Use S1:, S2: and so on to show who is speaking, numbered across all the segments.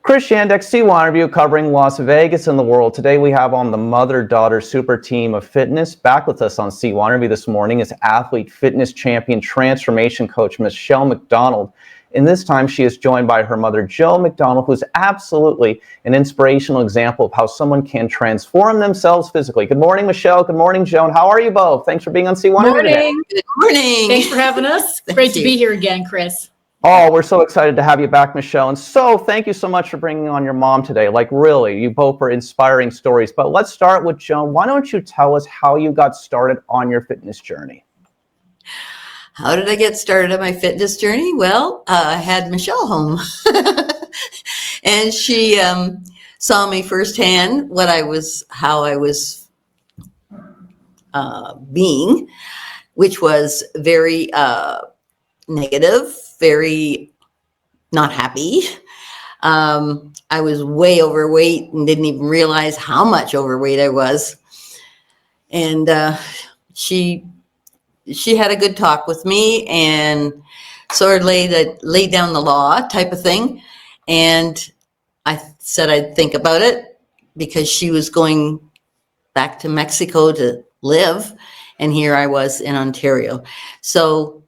S1: Chris Yandex, CYInterview, covering Las Vegas and the world. Today we have on the mother-daughter super team of fitness. Back with us on CYInterview this morning is athlete, fitness champion, transformation coach, Michelle MacDonald. And this time she is joined by her mother, Joan MacDonald, who is absolutely an inspirational example of how someone can transform themselves physically. Good morning, Michelle. Good morning, Joan. How are you both? Thanks for being on CYInterview today.
S2: Good morning.
S3: Thanks for having us. Great to be here again, Chris.
S1: Oh, we're so excited to have you back, Michelle. And so thank you so much for bringing on your mom today. Like, really, you both are inspiring stories. But let's start with Joan. Why don't you tell us how you got started on your fitness journey?
S2: How did I get started on my fitness journey? Well, I had Michelle home. And she saw me firsthand how I was being, which was very negative, very not happy. I was way overweight and didn't even realize how much overweight I was. And she had a good talk with me and sort of laid down the law type of thing. And I said I'd think about it because she was going back to Mexico to live. And here I was in Ontario. So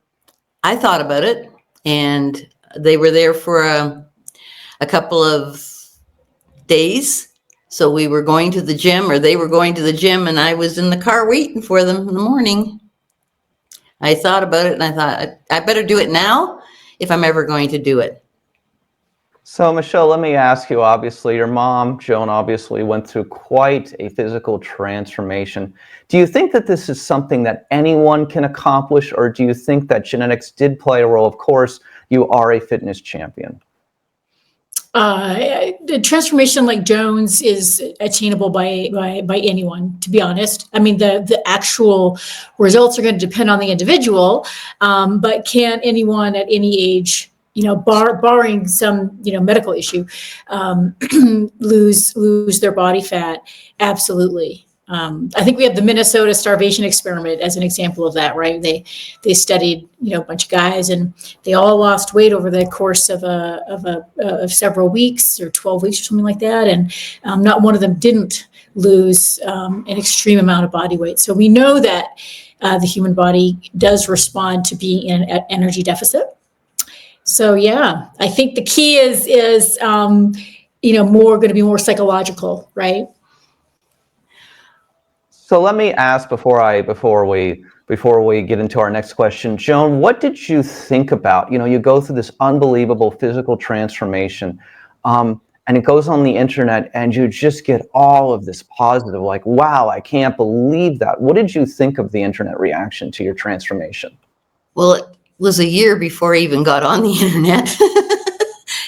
S2: I thought about it, and they were there for a couple of days. So we were going to the gym, or they were going to the gym, and I was in the car waiting for them in the morning. I thought about it, and I thought, I better do it now if I'm ever going to do it.
S1: So, Michelle, let me ask you, obviously, your mom, Joan, obviously went through quite a physical transformation. Do you think that this is something that anyone can accomplish, or do you think that genetics did play a role? Of course, you are a fitness champion.
S3: The transformation like Joan's is attainable by anyone, to be honest. I mean, the actual results are going to depend on the individual, but can anyone at any age, barring some, medical issue, lose their body fat? Absolutely. I think we have the Minnesota starvation experiment as an example of that, right? They studied, a bunch of guys, and they all lost weight over the course of of several weeks or 12 weeks or something like that, and not one of them didn't lose an extreme amount of body weight. So we know that the human body does respond to being in an energy deficit. So yeah, I think the key is more going to be more psychological, right?
S1: So let me ask before we get into our next question, Joan, what did you think about? You go through this unbelievable physical transformation, and it goes on the internet, and you just get all of this positive, like, wow, I can't believe that. What did you think of the internet reaction to your transformation?
S2: Well, it was a year before I even got on the internet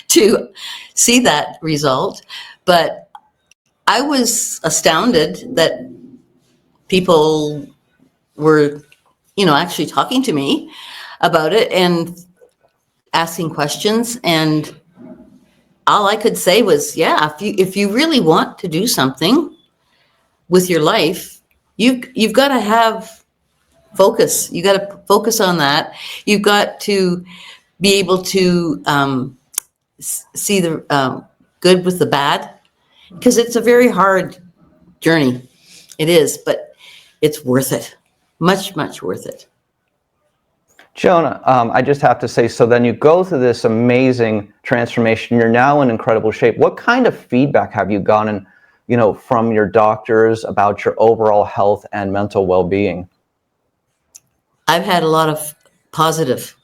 S2: to see that result, but I was astounded that people were, actually talking to me about it and asking questions. And all I could say was, yeah, if you really want to do something with your life, you've got to have focus. You got to focus on that. You've got to be able to see the good with the bad, because it's a very hard journey. It is, but it's worth it. Much, much worth it.
S1: Joan, I just have to say, so then you go through this amazing transformation. You're now in incredible shape. What kind of feedback have you gotten, from your doctors about your overall health and mental well-being?
S2: I've had a lot of positive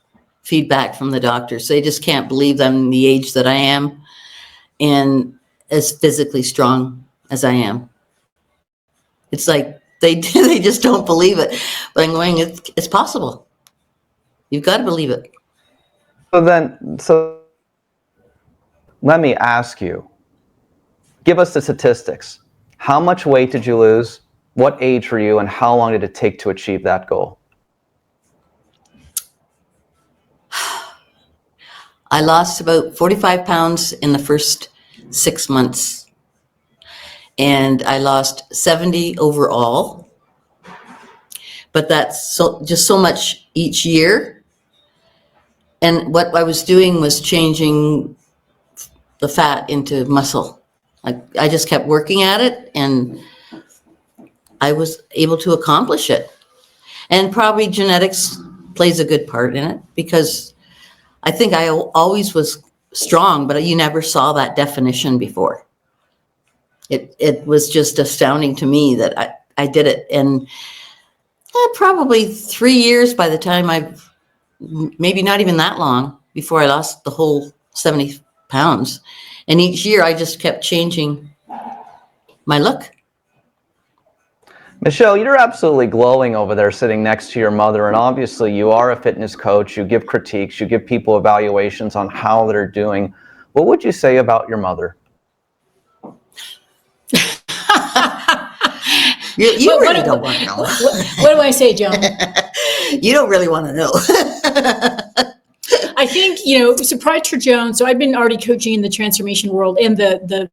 S2: feedback from the doctors. They just can't believe I'm the age that I am and as physically strong as I am. It's like they just don't believe it. But I'm going, it's possible. You've got to believe it.
S1: So let me ask you, give us the statistics. How much weight did you lose? What age were you, and how long did it take to achieve that goal?
S2: I lost about 45 pounds in the first 6 months. And I lost 70 overall, but that's just so much each year. And what I was doing was changing the fat into muscle. I just kept working at it, and I was able to accomplish it. And probably genetics plays a good part in it, because I think I always was strong, but you never saw that definition before. It was just astounding to me that I did it. And probably 3 years by the time maybe not even that long before I lost the whole 70 pounds. And each year I just kept changing my look.
S1: Michelle, you're absolutely glowing over there sitting next to your mother, and obviously you are a fitness coach. You give critiques, you give people evaluations on how they're doing. What would you say about your mother?
S2: You really don't want to know.
S3: What do I say, Joan?
S2: You don't really want to know.
S3: I think, so prior to Joan, so I've been already coaching in the transformation world and the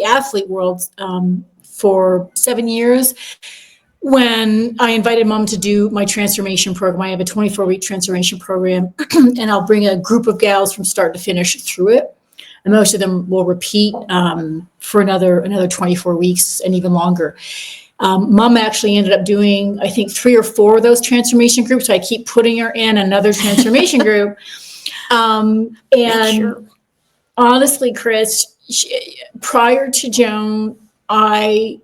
S3: athlete world for 7 years. When I invited Mom to do my transformation program, I have a 24-week transformation program, and I'll bring a group of gals from start to finish through it. And most of them will repeat for another 24 weeks and even longer. Mom actually ended up doing, I think, 3 or 4 of those transformation groups. So I keep putting her in another transformation group. And sure. Honestly, Chris, prior to Joan, I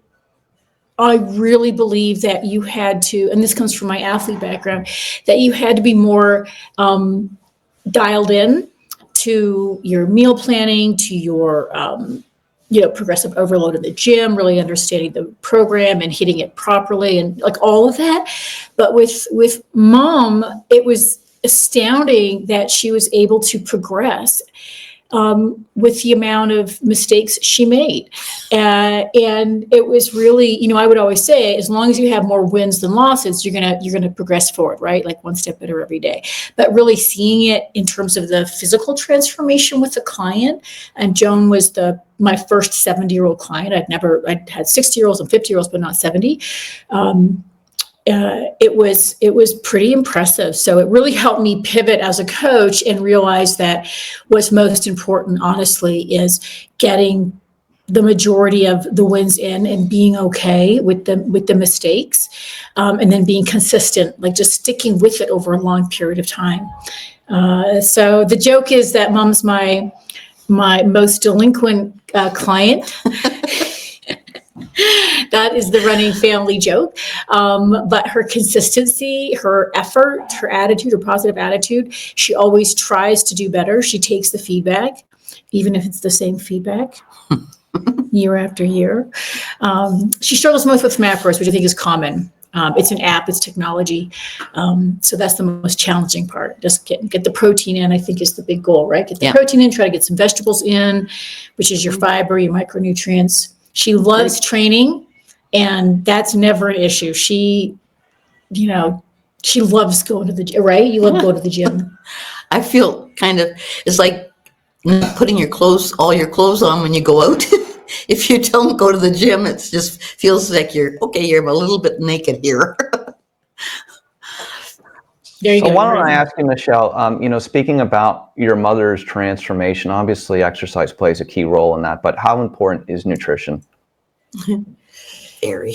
S3: really believe that you had to, and this comes from my athlete background, that you had to be more dialed in to your meal planning, to your progressive overload in the gym, really understanding the program and hitting it properly, and like all of that. But with Mom, it was astounding that she was able to progress with the amount of mistakes she made. And it was really, I would always say, as long as you have more wins than losses, you're gonna progress forward, right? Like one step better every day. But really seeing it in terms of the physical transformation with the client, and Joan was my first 70-year-old client. I'd had 60-year-olds and 50-year-olds, but not 70. It was pretty impressive. So it really helped me pivot as a coach and realize that what's most important, honestly, is getting the majority of the wins in and being okay with the mistakes, and then being consistent, like just sticking with it over a long period of time. So the joke is that Mom's my most delinquent client. That is the running family joke. But her consistency, her effort, her attitude, her positive attitude, she always tries to do better. She takes the feedback, even if it's the same feedback year after year. She struggles most with macros, which I think is common. It's an app, it's technology. So that's the most challenging part. Just get the protein in, I think, is the big goal, right? Get the protein in, try to get some vegetables in, which is your fiber, your micronutrients. She loves training, and that's never an issue. She loves going to the gym, right? You love going to the gym.
S2: I feel it's like not putting all your clothes on when you go out. If you don't go to the gym, it just feels like you're a little bit naked here.
S3: There you go.
S1: Why don't I ask you, Michelle, speaking about your mother's transformation, obviously exercise plays a key role in that, but how important is nutrition?
S2: Very.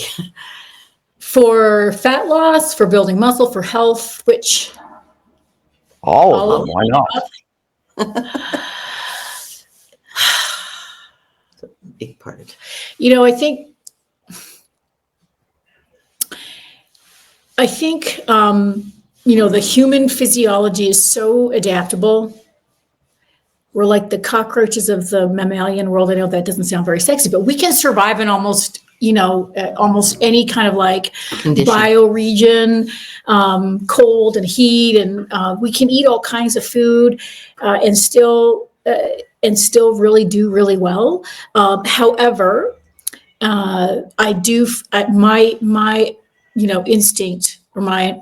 S3: For fat loss, for building muscle, for health, which?
S1: All of them, why not?
S2: It's a big part.
S3: I think the human physiology is so adaptable. We're like the cockroaches of the mammalian world. I know that doesn't sound very sexy, but we can survive in almost any kind of like condition, bioregion, cold and heat, and we can eat all kinds of food and still really do really well. However, my instinct or my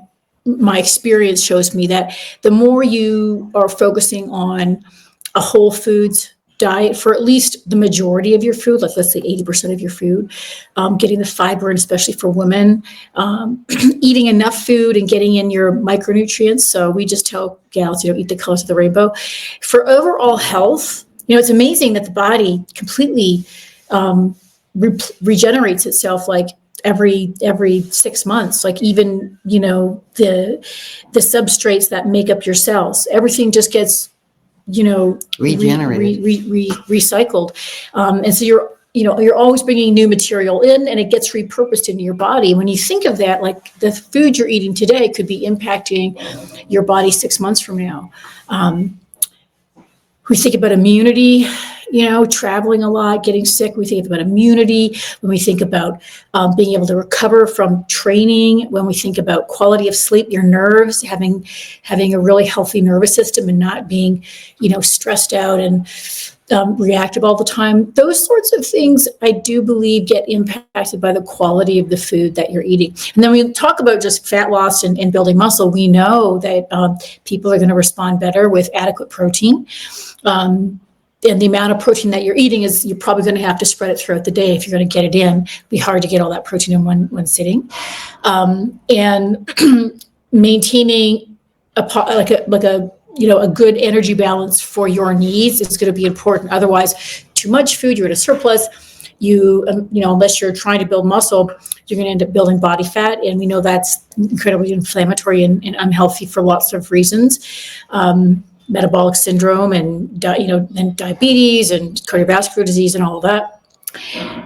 S3: experience shows me that the more you are focusing on a whole foods diet for at least the majority of your food, like let's say 80% of your food, getting the fiber, and especially for women, eating enough food and getting in your micronutrients. So we just tell gals, eat the colors of the rainbow. For overall health, it's amazing that the body completely regenerates itself like every 6 months. Like even, the substrates that make up your cells, everything just gets,
S2: Regenerated.
S3: recycled. And so you're always bringing new material in, and it gets repurposed into your body. When you think of that, like the food you're eating today could be impacting your body 6 months from now. We think about immunity, traveling a lot, getting sick. We think about immunity. When we think about being able to recover from training, when we think about quality of sleep, your nerves, having a really healthy nervous system and not being, stressed out and reactive all the time. Those sorts of things, I do believe, get impacted by the quality of the food that you're eating. And then we talk about just fat loss and building muscle. We know that people are going to respond better with adequate protein. And the amount of protein that you're eating you're probably going to have to spread it throughout the day if you're going to get it in. It'd be hard to get all that protein in one sitting. And maintaining a good energy balance for your needs is going to be important. Otherwise, too much food, you're at a surplus. Unless you're trying to build muscle, you're going to end up building body fat. And we know that's incredibly inflammatory and unhealthy for lots of reasons. Metabolic syndrome and diabetes and cardiovascular disease and all of that.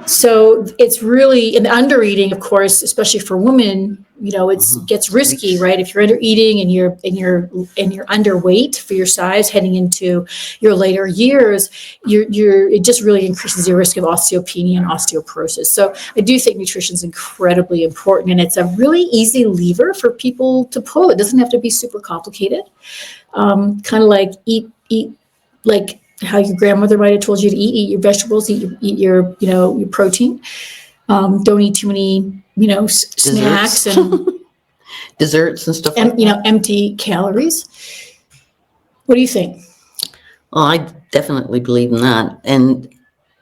S3: So it's really, in the under eating, of course, especially for women, it gets risky, right? If you're under eating and you're underweight for your size heading into your later years, it just really increases your risk of osteopenia and osteoporosis. So I do think nutrition is incredibly important, and it's a really easy lever for people to pull. It doesn't have to be super complicated. Kind of like eat like how your grandmother might have told you to eat your vegetables, eat your protein. Don't eat too many, snacks and
S2: desserts and stuff.
S3: Empty calories. What do you think?
S2: Well, I definitely believe in that. And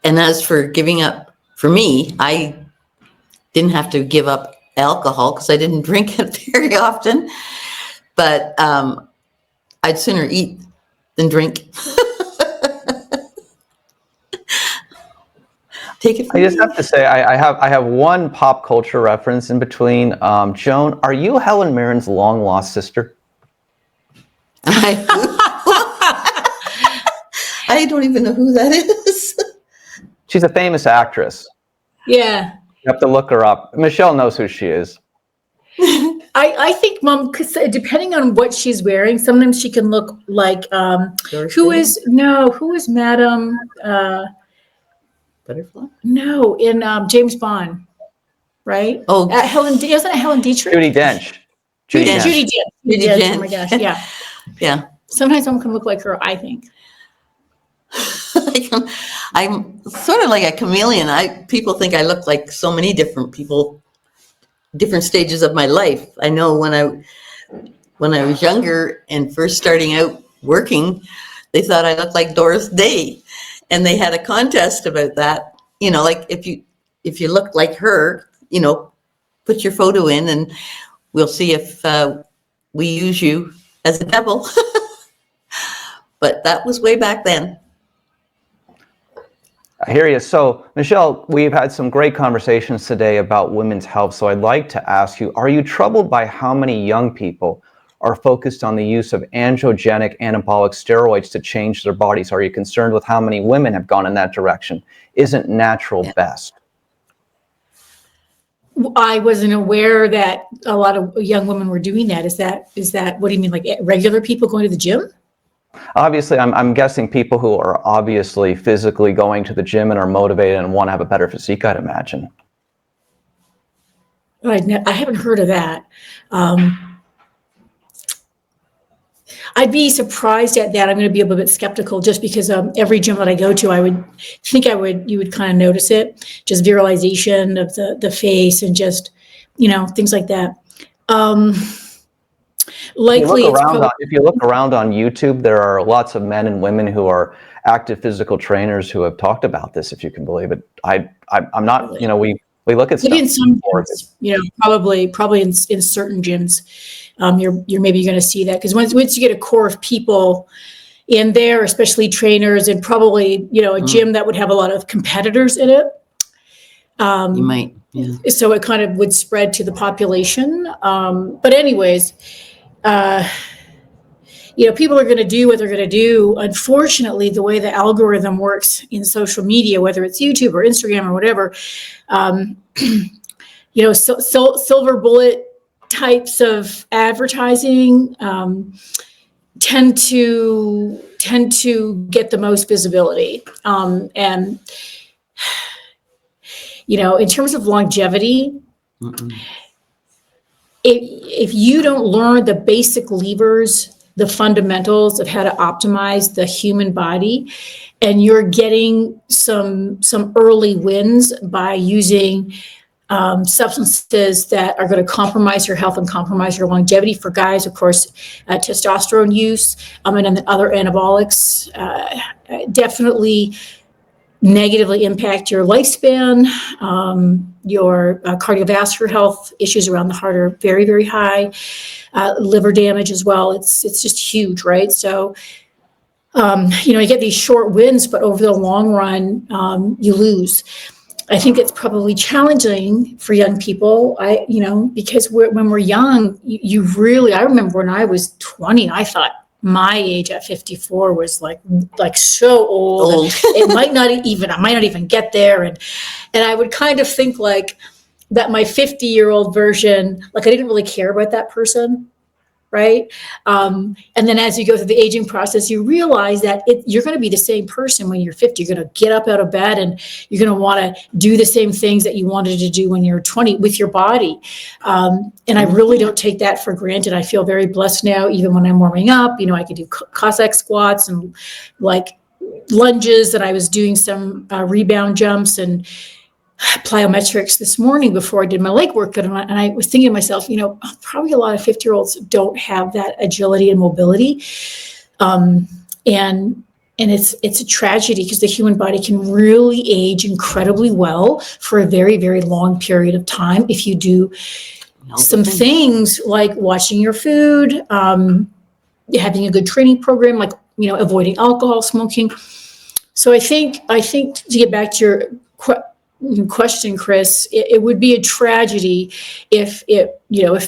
S2: as for giving up, for me, I didn't have to give up alcohol because I didn't drink it very often. But I'd sooner eat than drink. Take it from
S1: I just
S2: me.
S1: have to say, I have one pop culture reference in between. Joan, are you Helen Mirren's long lost sister?
S2: I don't even know who that is.
S1: She's a famous actress.
S3: Yeah.
S1: You have to look her up. Michelle knows who she is.
S3: I think, Mom, because depending on what she's wearing, sometimes she can look like who is Madam
S2: Butterfly?
S3: No, in James Bond, right?
S2: Oh,
S3: wasn't it Helen Dietrich?
S1: Judi Dench.
S3: Judy
S2: Dench.
S3: Dench. Oh my gosh, yeah.
S2: Yeah.
S3: Sometimes someone can look like her, I think.
S2: I'm sort of like a chameleon. People think I look like so many different people, different stages of my life. I know when I was younger and first starting out working, they thought I looked like Doris Day, and they had a contest about that. Like if you look like her, put your photo in, and we'll see if we use you as a devil. But that was way back then.
S1: I hear you. So, Michelle, we've had some great conversations today about women's health. So I'd like to ask you, are you troubled by how many young people are focused on the use of androgenic anabolic steroids to change their bodies? Are you concerned with how many women have gone in that direction? Isn't natural best?
S3: I wasn't aware that a lot of young women were doing that. Is that, what do you mean, like regular people going to the gym?
S1: Obviously, I'm guessing people who are obviously physically going to the gym and are motivated and want to have a better physique, I'd imagine.
S3: I haven't heard of that. I'd be surprised at that. I'm going to be a little bit skeptical just because every gym that I go to, you would kind of notice it, just virilization of the face and just, things like that. Likely,
S1: if you look around on YouTube, there are lots of men and women who are active physical trainers who have talked about this, if you can believe it. I'm not, we look at stuff.
S3: Maybe in some gyms, probably in certain gyms, you're maybe going to see that, because once you get a core of people, in there, especially trainers, and probably, a gym that would have a lot of competitors in it.
S2: You might, yeah.
S3: So it kind of would spread to the population. But anyways, people are going to do what they're going to do. Unfortunately, the way the algorithm works in social media, whether it's YouTube or Instagram or whatever, silver bullet types of advertising tend to get the most visibility. And in terms of longevity, if you don't learn the basic levers, the fundamentals of how to optimize the human body, and you're getting some early wins by using substances that are going to compromise your health and compromise your longevity. For guys, of course, testosterone use, and then other anabolics definitely negatively impact your lifespan. Your cardiovascular health issues around the heart are very, very high. Liver damage as well. It's just huge, right? So, you get these short wins, but over the long run, you lose. I think it's probably challenging for young people. Because when we're young, I remember when I was 20, I thought my age at 54 was like so old. I might not even get there. And I would kind of think like that my 50-year-old version, like I didn't really care about that person. Right. And then as you go through the aging process, you realize that you're going to be the same person when you're 50. You're going to get up out of bed and you're going to want to do the same things that you wanted to do when you're 20 with your body. And I really don't take that for granted. I feel very blessed now, even when I'm warming up. I can do Cossack squats and like lunges, and I was doing some rebound jumps and plyometrics this morning before I did my leg workout, and I was thinking to myself, probably a lot of 50-year-olds don't have that agility and mobility, and it's a tragedy because the human body can really age incredibly well for a very, very long period of time if you do some things like watching your food, having a good training program, like avoiding alcohol, smoking. So I think to get back to your question, Chris, it would be a tragedy if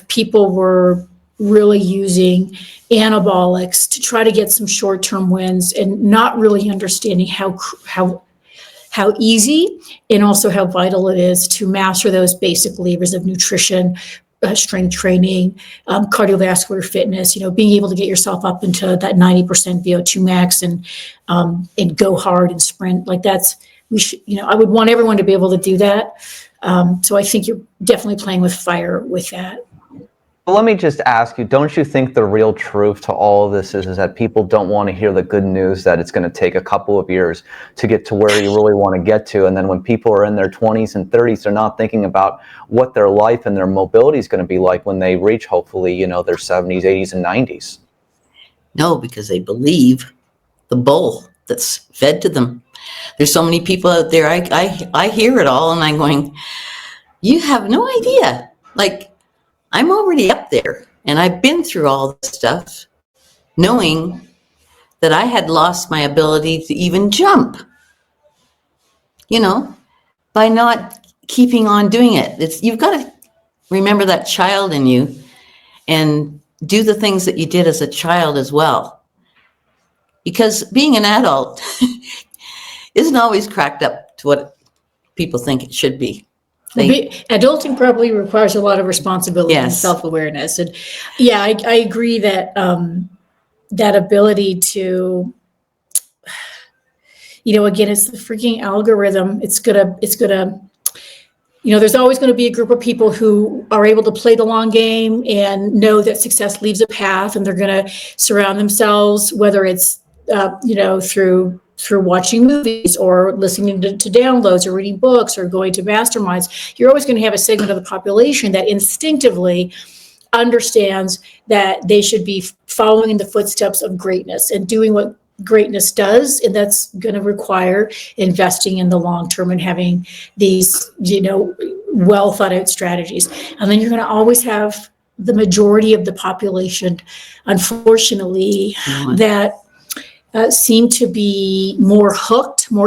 S3: people were really using anabolics to try to get some short-term wins and not really understanding how easy and also how vital it is to master those basic levers of nutrition, strength training, cardiovascular fitness, being able to get yourself up into that 90% VO2 max and go hard and sprint. Like I would want everyone to be able to do that. So I think you're definitely playing with fire with that.
S1: Well, let me just ask you, don't you think the real truth to all of this is that people don't want to hear the good news that it's going to take a couple of years to get to where you really want to get to? And then when people are in their 20s and 30s, they're not thinking about what their life and their mobility is going to be like when they reach, hopefully, their 70s, 80s, and 90s.
S2: No, because they believe the bull that's fed to them. There's so many people out there. I hear it all, and I'm going, you have no idea. Like, I'm already up there, and I've been through all this stuff, knowing that I had lost my ability to even jump, by not keeping on doing it. You've got to remember that child in you and do the things that you did as a child as well. Because being an adult isn't always cracked up to what people think it should be.
S3: Adulting probably requires a lot of responsibility and
S2: Yes.
S3: self-awareness. And yeah, I agree that that ability to, again, it's the freaking algorithm. It's gonna, there's always going to be a group of people who are able to play the long game and know that success leaves a path, and they're going to surround themselves, whether it's, through watching movies or listening to downloads or reading books or going to masterminds. You're always going to have a segment of the population that instinctively understands that they should be following in the footsteps of greatness and doing what greatness does. And that's going to require investing in the long term and having these, well thought out strategies. And then you're going to always have the majority of the population, unfortunately, that seem to be more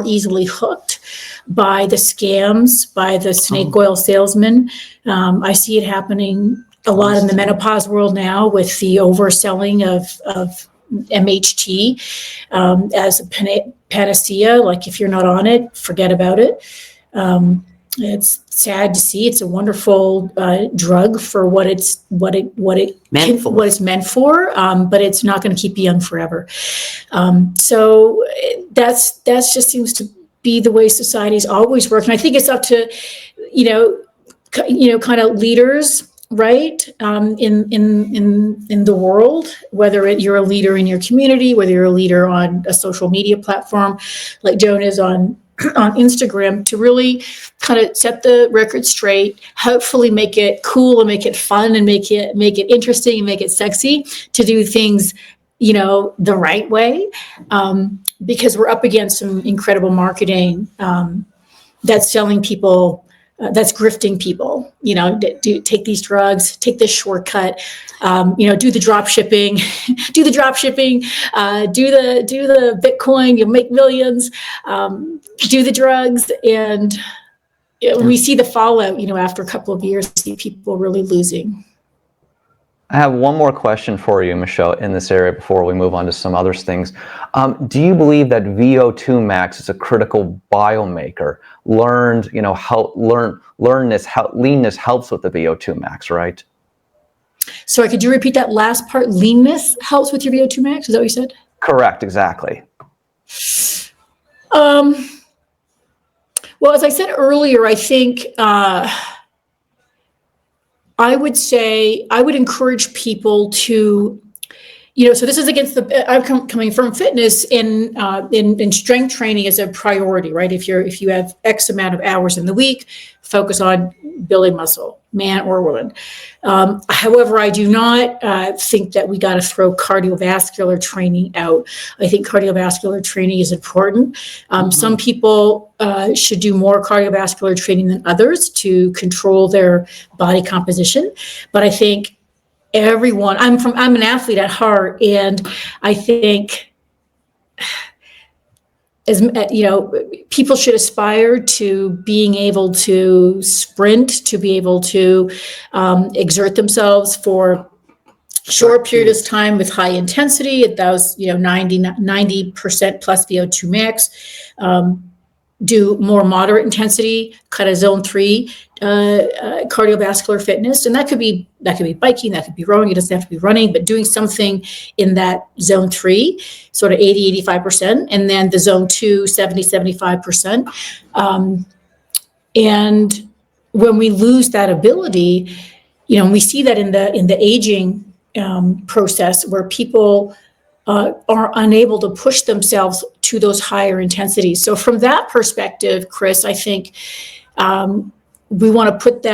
S3: easily hooked by the scams, by the snake oil salesmen. I see it happening a lot in the menopause world now with the overselling of MHT as a panacea. Like, if you're not on it, forget about it. It's sad to see. It's a wonderful drug for what it's meant for, but it's not going to keep you young forever. So that's just seems to be the way society's always worked. And I think it's up to kind of leaders, right, in the world, whether you're a leader in your community, whether you're a leader on a social media platform like Joan is on Instagram, to really kind of set the record straight, hopefully make it cool and make it fun and make it interesting and make it sexy to do things, the right way, because we're up against some incredible marketing that's selling people, that's grifting people, take these drugs, take this shortcut, do the drop shipping, do the Bitcoin, you'll make millions, do the drugs. And we see the fallout, after a couple of years, we see people really losing.
S1: I have one more question for you, Michelle, in this area before we move on to some other things. Do you believe that VO2 max is a critical biomarker? Leanness helps with the VO2 max, right?
S3: Sorry, could you repeat that last part? Leanness helps with your VO2 max? Is that what you said?
S1: Correct, exactly.
S3: Well, as I said earlier, I think I would encourage people to, so this is against I'm coming from fitness, in strength training is a priority, right? If you have X amount of hours in the week, focus on building muscle, man or woman. However, I do not think that we got to throw cardiovascular training out. I think cardiovascular training is important. Some people should do more cardiovascular training than others to control their body composition. But I think everyone, I'm an athlete at heart, and I think, people should aspire to being able to sprint, to be able to exert themselves for short periods of time with high intensity at those 90% plus VO2 max. Do more moderate intensity, kind of zone 3 cardiovascular fitness, and that could be biking, that could be rowing. It doesn't have to be running, but doing something in that zone 3, sort of 80-85%, and then the zone 2, 70-75%. And when we lose that ability, we see that in the aging process, where people are unable to push themselves to those higher intensities. So from that perspective, Chris, I think we want to look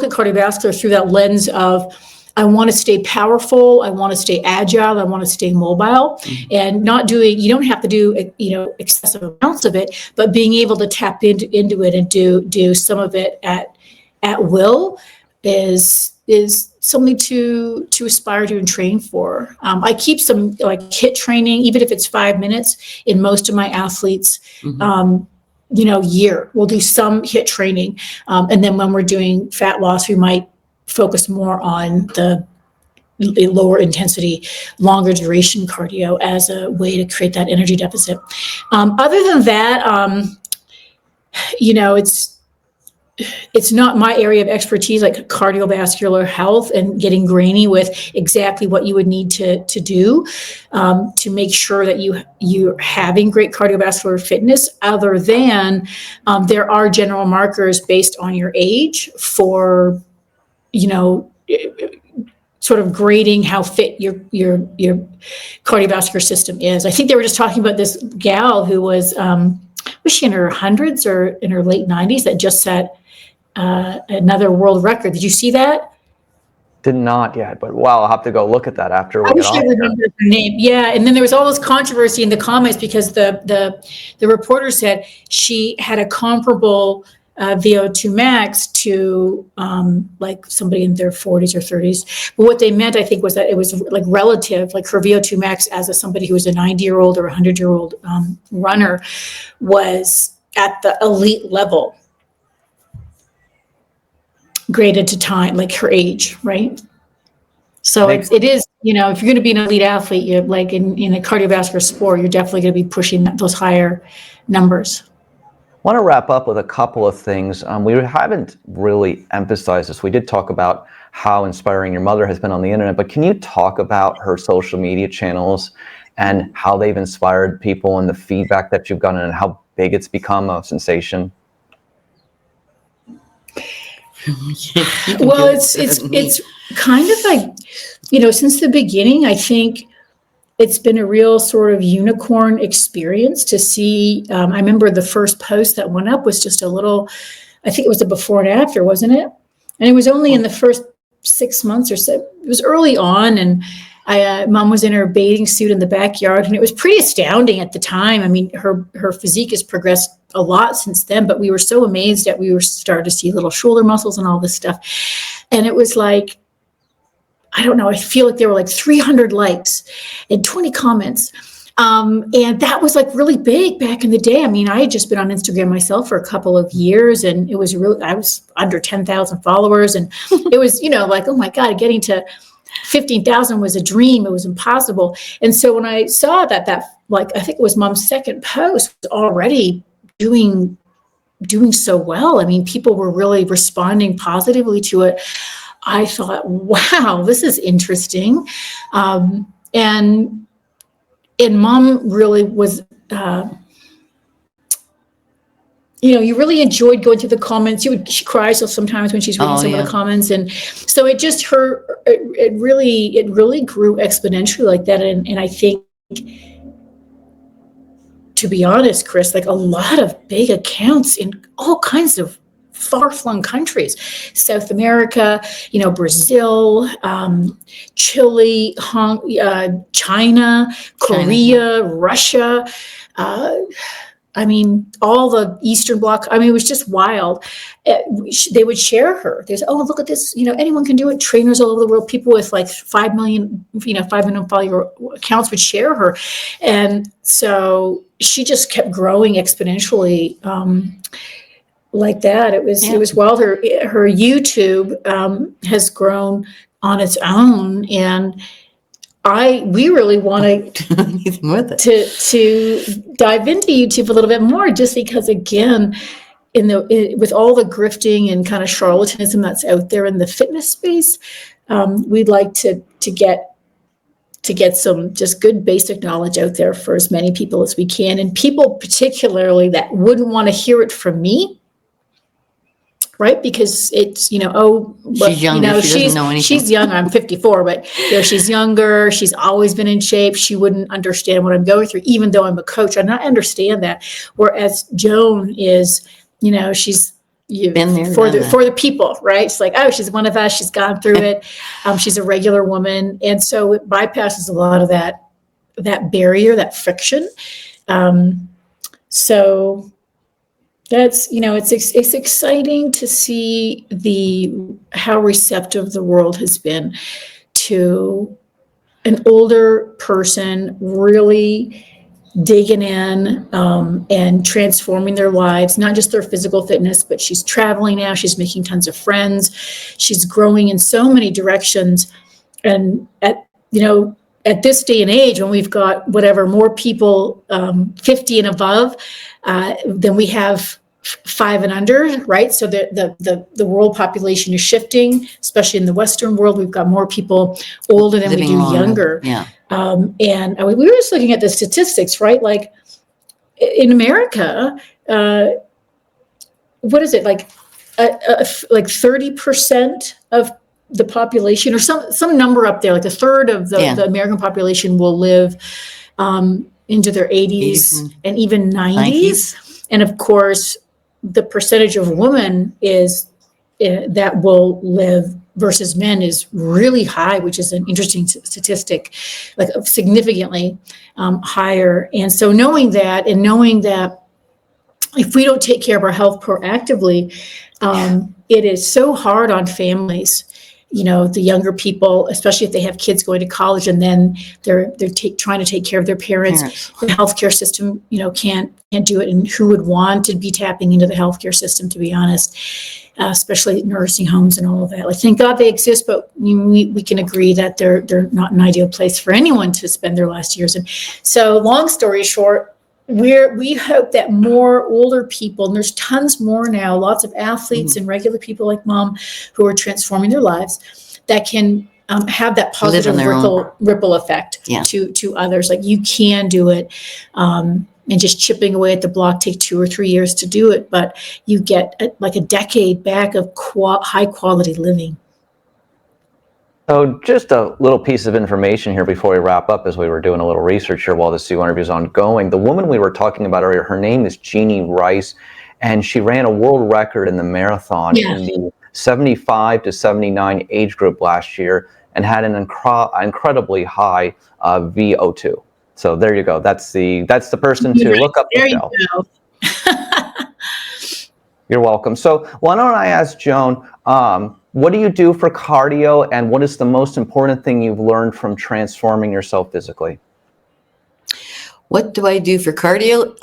S3: at cardiovascular through that lens of, I want to stay powerful, I want to stay agile, I want to stay mobile, and you don't have to do excessive amounts of it, but being able to tap into it and do some of it at will is something to aspire to and train for. I keep some HIIT training, even if it's 5 minutes, in most of my athletes. Year. We'll do some HIIT training, and then when we're doing fat loss, we might focus more on the lower intensity, longer duration cardio as a way to create that energy deficit. Other than that, it's not my area of expertise, like cardiovascular health and getting grainy with exactly what you would need to do to make sure that you're having great cardiovascular fitness, other than there are general markers based on your age for, sort of grading how fit your cardiovascular system is. I think they were just talking about this gal who was she in her hundreds or in her late 90s that just set another world record. Did you see that?
S1: Did not yet, but wow, I'll have to go look at that after we
S3: I
S1: get
S3: wish
S1: off
S3: I
S1: here.
S3: remembered her name. Yeah, and then there was all this controversy in the comments because the reporter said she had a comparable VO2 max to like somebody in their 40s or 30s. But what they meant, I think, was that it was like relative, like her VO2 max as somebody who was a 90-year-old or 100-year-old runner was at the elite level, graded to time, like her age, right? So it is, you know, if you're going to be an elite athlete, you're like in a cardiovascular sport, you're definitely going to be pushing those higher numbers.
S1: I want to wrap up with a couple of things. We haven't really emphasized this. We did talk about how inspiring your mother has been on the internet, but can you talk about her social media channels and how they've inspired people and the feedback that you've gotten and how big it's become a sensation?
S3: Well, it's kind of like, you know, since the beginning, I think it's been a real sort of unicorn experience to see. I remember the first post that went up was just a little, I think it was a before and after, wasn't it? And it was only in the first 6 months or so. It was early on, and Mom was in her bathing suit in the backyard, and it was pretty astounding at the time. I mean, her physique has progressed a lot since then, but we were so amazed that we were starting to see little shoulder muscles and all this stuff. And it was like, I don't know, I feel like there were like 300 likes and 20 comments. And that was like really big back in the day. I mean, I had just been on Instagram myself for a couple of years, and it was really, I was under 10,000 followers, and it was, you know, like, oh my God, getting to 15,000 was a dream. It was impossible. And so when I saw that like, I think it was Mom's second post was already doing so well. I mean, people were really responding positively to it. I thought, wow, this is interesting. And Mom really was, you know, you really enjoyed going through the comments. She cries sometimes when she's reading some of the comments. And so it just, it really grew exponentially like that. And I think, to be honest, Chris, like a lot of big accounts in all kinds of far-flung countries, South America, you know, Brazil, Chile, China, Korea, Russia, I mean, all the Eastern Bloc. I mean, it was just wild. They would share her. There's, oh, look at this. You know, anyone can do it. Trainers all over the world, people with like 5 million follower accounts would share her. And so she just kept growing exponentially like that. It was wild. Her YouTube has grown on its own, and we really want to dive into YouTube a little bit more, just because, again, with all the grifting and kind of charlatanism that's out there in the fitness space, we'd like to get some just good basic knowledge out there for as many people as we can, and people particularly that wouldn't want to hear it from me. Right, because it's, you know, oh, but,
S2: she's younger.
S3: You know,
S2: she doesn't know anything.
S3: She's young. I'm 54, but you know, she's younger. She's always been in shape. She wouldn't understand what I'm going through, even though I'm a coach. I understand that. Whereas Joan is, you know, she's
S2: been there
S3: for the people, right? It's like, oh, she's one of us. She's gone through it. She's a regular woman, and so it bypasses a lot of that barrier, that friction. So. That's, you know, it's exciting to see how receptive the world has been to an older person really digging in and transforming their lives, not just their physical fitness, but she's traveling now. She's making tons of friends. She's growing in so many directions. And at this day and age, when we've got more people 50 and above than we have 5 and under, right? So the world population is shifting, especially in the Western world. We've got more people older than we do younger.
S2: Yeah.
S3: And we were just looking at the statistics, right? Like in America, what is it, like 30% of the population, or some number up there, like a third of the American population will live into their 80s and even 90s. And of course, the percentage of women that will live versus men is really high, which is an interesting statistic, like significantly higher. And so knowing that if we don't take care of our health proactively, it is so hard on families. The younger people, especially if they have kids going to college, and then they're trying to take care of their parents. The healthcare system, can't do it. And who would want to be tapping into the healthcare system, to be honest, especially nursing homes and all of that. Like, thank God they exist, but we can agree that they're not an ideal place for anyone to spend their last years in. So, long story short, we hope that more older people, and there's tons more now, lots of athletes and regular people like Mom who are transforming their lives, that can have that positive ripple effect to others. Like, you can do it, and just chipping away at the block take 2 or 3 years to do it, but you get like a decade back of high quality living.
S1: So just a little piece of information here before we wrap up, as we were doing a little research here while the Sue interview is ongoing. The woman we were talking about earlier, her name is Jeannie Rice, and she ran a world record in the marathon in the 75 to 79 age group last year, and had an incredibly high VO2. So there you go. That's the person to look up.
S3: There you go.
S1: You're welcome. So why don't I ask Joan, what do you do for cardio, and what is the most important thing you've learned from transforming yourself physically?
S2: What do I do for cardio?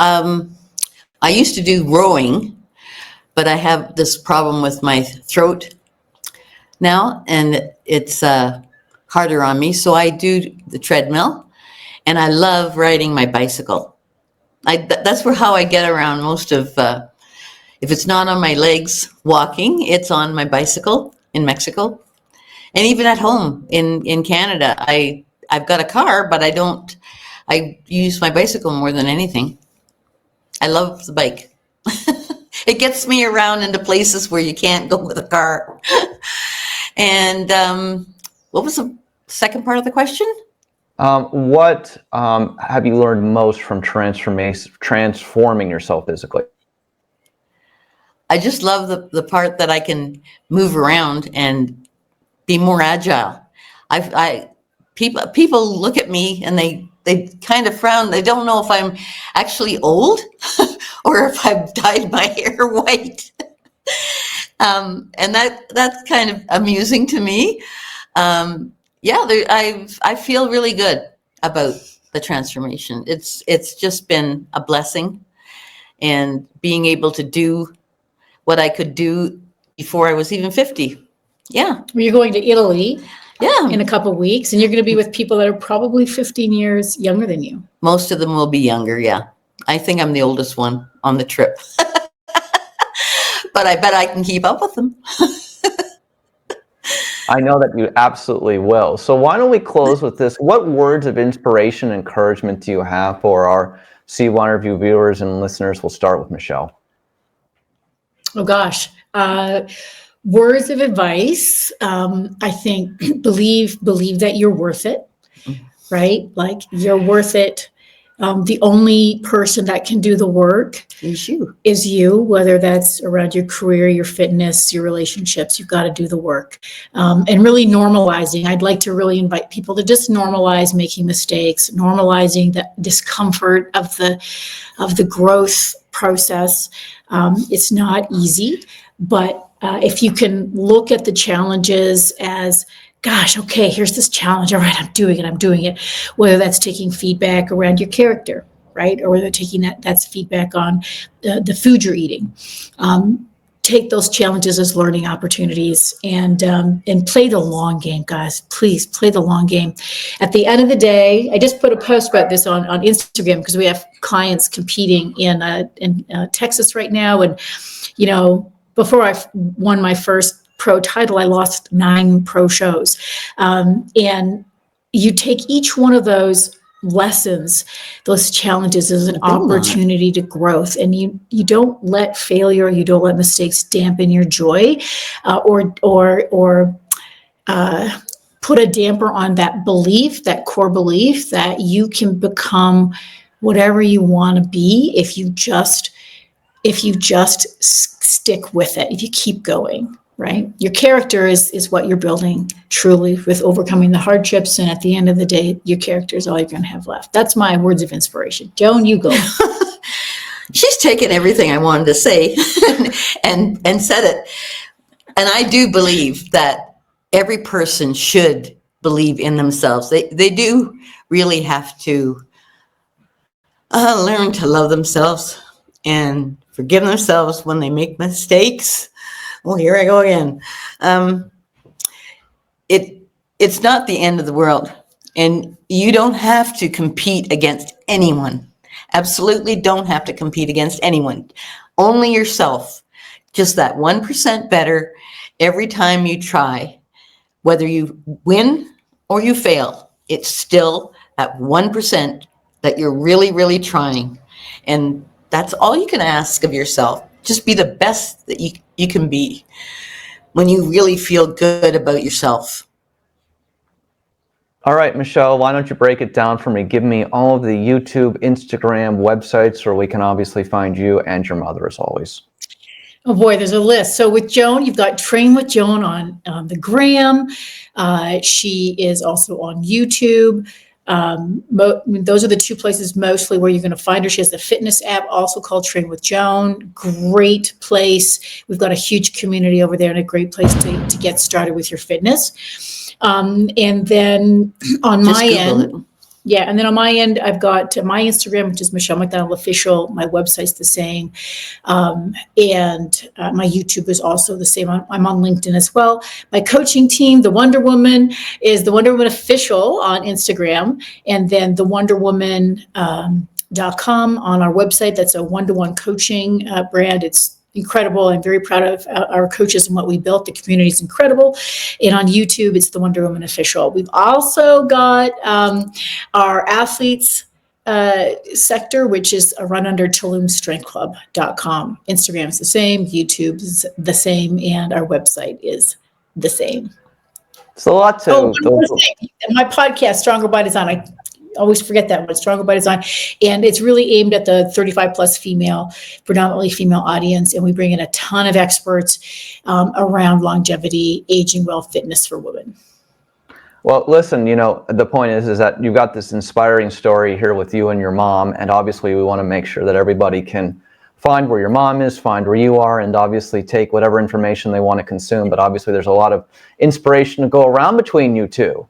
S2: I used to do rowing, but I have this problem with my throat now, and it's harder on me. So I do the treadmill, and I love riding my bicycle. That's how I get around most of, if it's not on my legs walking, it's on my bicycle in Mexico. And even at home in Canada, I've got a car, but I use my bicycle more than anything. I love the bike. It gets me around into places where you can't go with a car. And what was the second part of the question?
S1: What have you learned most from transforming yourself physically?
S2: I just love the part that I can move around and be more agile. People look at me and they kind of frown. They don't know if I'm actually old or if I've dyed my hair white. And that's kind of amusing to me. I feel really good about the transformation. It's just been a blessing, and being able to do what I could do before I was even 50. Yeah.
S3: You're going to Italy in a couple of weeks, and you're going to be with people that are probably 15 years younger than you.
S2: Most of them will be younger, yeah. I think I'm the oldest one on the trip. But I bet I can keep up with them.
S1: I know that you absolutely will. So why don't we close with this? What words of inspiration and encouragement do you have for our CYInterview viewers and listeners? We'll start with Michelle.
S3: Oh gosh, words of advice. I think believe that you're worth it, right? Like, you're worth it. The only person that can do the work is you, whether that's around your career, your fitness, your relationships. You've got to do the work, and really normalizing. I'd like to really invite people to just normalize making mistakes, normalizing the discomfort of the growth process. It's not easy, but if you can look at the challenges as, gosh, okay, here's this challenge. All right, I'm doing it. Whether that's taking feedback around your character, right? Or whether taking that's feedback on the food you're eating. Take those challenges as learning opportunities, and play the long game, guys. Please play the long game. At the end of the day, I just put a post about this on Instagram, because we have clients competing in Texas right now. And, before I won my first pro title, I lost 9 pro shows. And you take each one of those lessons, those challenges, as an opportunity to growth. And you don't let failure, you don't let mistakes dampen your joy, or put a damper on that belief, that core belief that you can become whatever you want to be if you just stick with it, if you keep going. Right? Your character is what you're building, truly, with overcoming the hardships. And at the end of the day, your character is all you're going to have left. That's my words of inspiration. Joan, you go.
S2: She's taken everything I wanted to say and said it. And I do believe that every person should believe in themselves. They do really have to learn to love themselves and forgive themselves when they make mistakes. Well, here I go again. It's not the end of the world, and you don't have to compete against anyone. Absolutely don't have to compete against anyone. Only yourself. Just that 1% better every time you try. Whether you win or you fail, it's still at 1% that you're really, really trying. And that's all you can ask of yourself. Just be the best that you can be when you really feel good about yourself.
S1: All right, Michelle, why don't you break it down for me? Give me all of the YouTube, Instagram, websites where we can obviously find you and your mother as always.
S3: Oh boy, there's a list. So with Joan, you've got Train with Joan on the gram. She is also on YouTube. Those are the two places mostly where you're going to find her. She has the fitness app also called Train with Joan. Great place. We've got a huge community over there and a great place to get started with your fitness. And then on
S2: Just
S3: my
S2: Google
S3: end,
S2: it.
S3: yeah, and then on my end, I've got my Instagram, which is Michelle MacDonald Official. My website's the same. And my YouTube is also the same. I'm on LinkedIn as well. My coaching team, the Wonder Woman, is the Wonder Woman Official on Instagram. And then the Wonder Woman .com on our website. That's a one-to-one coaching brand. It's incredible. I'm very proud of our coaches and what we built. The community is incredible. And on YouTube, it's the Wonder Woman Official. We've also got our athletes sector, which is run under TulumStrengthClub.com. Instagram is the same, YouTube is the same, and our website is the same.
S1: It's a lot to...
S3: one more thing. My podcast, Stronger by Design, I always forget that one, Stronger by Design. And it's really aimed at the 35 plus female, predominantly female audience. And we bring in a ton of experts around longevity, aging well, fitness for women.
S1: Well, listen, the point is that you've got this inspiring story here with you and your mom. And obviously we want to make sure that everybody can find where your mom is, find where you are, and obviously take whatever information they want to consume. But obviously there's a lot of inspiration to go around between you two.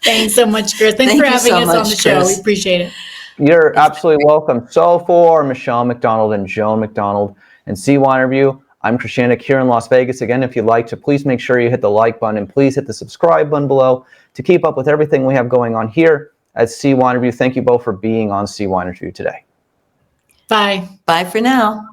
S3: Thanks so much, Chris. Thanks for having us on the show. We appreciate it.
S1: You're absolutely welcome. So for Michelle MacDonald and Joan MacDonald and CYInterview, I'm Chris Shandick here in Las Vegas. Again, if you'd like to, please make sure you hit the like button and please hit the subscribe button below to keep up with everything we have going on here at CYInterview. Thank you both for being on CYInterview today.
S3: Bye.
S2: Bye for now.